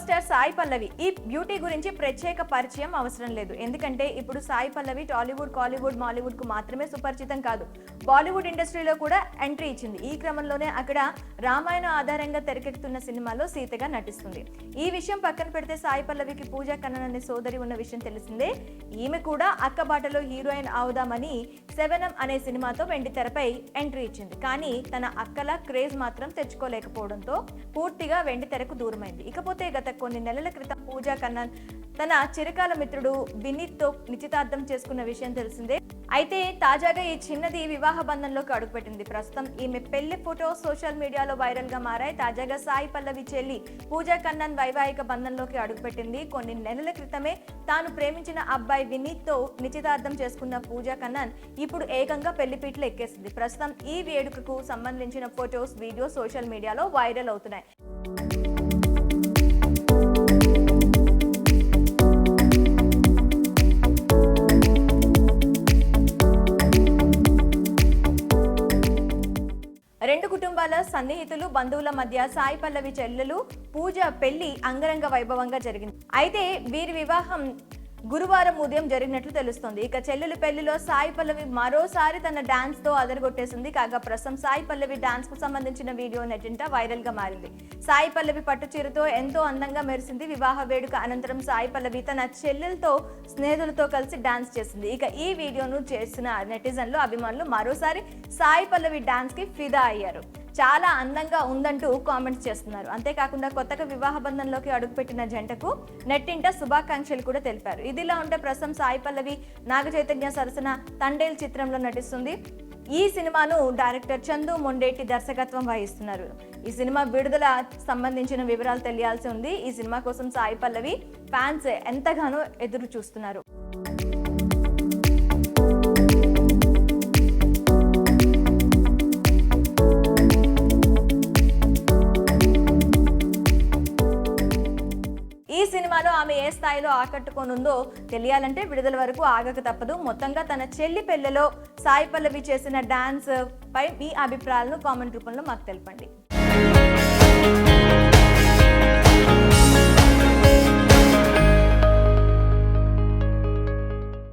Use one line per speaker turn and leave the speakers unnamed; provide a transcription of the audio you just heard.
Star Sai Pallavi. ఈ beauty గురించి ప్రత్యేక పరిచయం అవసరం లేదు. ఎందుకంటే ఇప్పుడు సాయి పల్లవి టాలీవుడ్, కాలీవుడ్, మాలీవుడ్ కు మాత్రమే సుపరిచితం కాదు, బాలీవుడ్ ఇండస్ట్రీలో కూడా ఎంట్రీ ఇచ్చింది. ఈ క్రమంలోనే అక్కడ రామాయణం ఆధారంగా తెరకెక్కుతున్న సినిమాలో సీతగా నటిస్తుంది. ఈ విషయం పక్కన పెడితే సాయి పల్లవికి పూజా కన్నన్ అనే సోదరి ఉన్న విషయం తెలిసిందే. ఈమె కూడా అక్కబాటలో హీరోయిన్ అవుదామని సెవెనం అనే సినిమాతో వెండి తెరపై ఎంట్రీ ఇచ్చింది. కానీ తన అక్కల క్రేజ్ మాత్రం తెచ్చుకోలేకపోవడంతో పూర్తిగా వెండి తెరకు దూరమైంది. ఇకపోతే గత కొన్ని నెలల క్రితం పూజా కన్నన్ తన చిరకాల మిత్రుడు వినీత్ తో నిశ్చితార్థం చేసుకున్న విషయం తెలిసిందే. అయితే తాజాగా ఈ చిన్నది వివాహ బంధంలోకి అడుగుపెట్టింది. ప్రస్తుతం ఈమె పెళ్లి ఫోటో సోషల్ మీడియాలో వైరల్ గా మారాయి. తాజాగా సాయి పల్లవి చెల్లి పూజా కన్నన్ వైవాహిక బంధంలోకి అడుగుపెట్టింది. కొన్ని నెలల క్రితమే తాను ప్రేమించిన అబ్బాయి వినీత్ తో నిశ్చితార్థం చేసుకున్న పూజా కన్నన్ ఇప్పుడు ఏకంగా పెళ్లిపీటలు ఎక్కేసింది. ప్రస్తుతం ఈ వేడుకకు సంబంధించిన ఫొటోస్, వీడియోస్ సోషల్ మీడియాలో వైరల్ అవుతున్నాయి. రెండు కుటుంబాల సన్నిహితులు, బంధువుల మధ్య సాయి పల్లవి చెల్లెలు పూజ పెళ్లి అంగరంగ వైభవంగా జరిగింది. అయితే వీరి వివాహం గురువారం ఉదయం జరిగినట్లు తెలుస్తోంది. ఇక చెల్లెలు పెళ్లిలో సాయి పల్లవి మరోసారి తన డాన్స్ తో అదరగొట్టేసింది. కాగా ప్రస్తుతం సాయి పల్లవి డాన్స్ కు సంబంధించిన వీడియో నెట్టింట వైరల్ గా మారింది. సాయి పల్లవి పట్టు చీరతో ఎంతో అందంగా మెరిసింది. వివాహ వేడుక అనంతరం సాయి పల్లవి తన చెల్లెలతో స్నేహితులతో కలిసి డాన్స్ చేసింది. ఇక ఈ వీడియోను చేసిన నెటిజన్లు, అభిమానులు మరోసారి సాయి పల్లవి డాన్స్ కి ఫిదా అయ్యారు. చాలా అందంగా ఉందంటూ కామెంట్స్ చేస్తున్నారు. అంతేకాకుండా కొత్తగా వివాహ బంధంలోకి అడుగుపెట్టిన జంటకు నెట్టింట శుభాకాంక్షలు కూడా తెలిపారు. ఇదిలా ఉంటే ప్రస్తుతం సాయి పల్లవి నాగ చైతన్య సరసన తండేల్ చిత్రంలో నటిస్తుంది. ఈ సినిమాను డైరెక్టర్ చందు మొండేటి దర్శకత్వం వహిస్తున్నారు. ఈ సినిమా విడుదల సంబంధించిన వివరాలు తెలియాల్సి ఉంది. ఈ సినిమా కోసం సాయి పల్లవి ఫ్యాన్స్ ఎంతగానో ఎదురు చూస్తున్నారు. ఈ సినిమాలో ఆమె ఏ స్థాయిలో ఆకట్టుకోనుందో తెలియాలంటే విడుదల వరకు ఆగక తప్పదు. మొత్తంగా తన చెల్లి పెళ్లిలో సాయి పల్లవి చేసిన డాన్స్ పై మీ అభిప్రాయాలను కామెంట్ రూపంలో మాకు తెలపండి.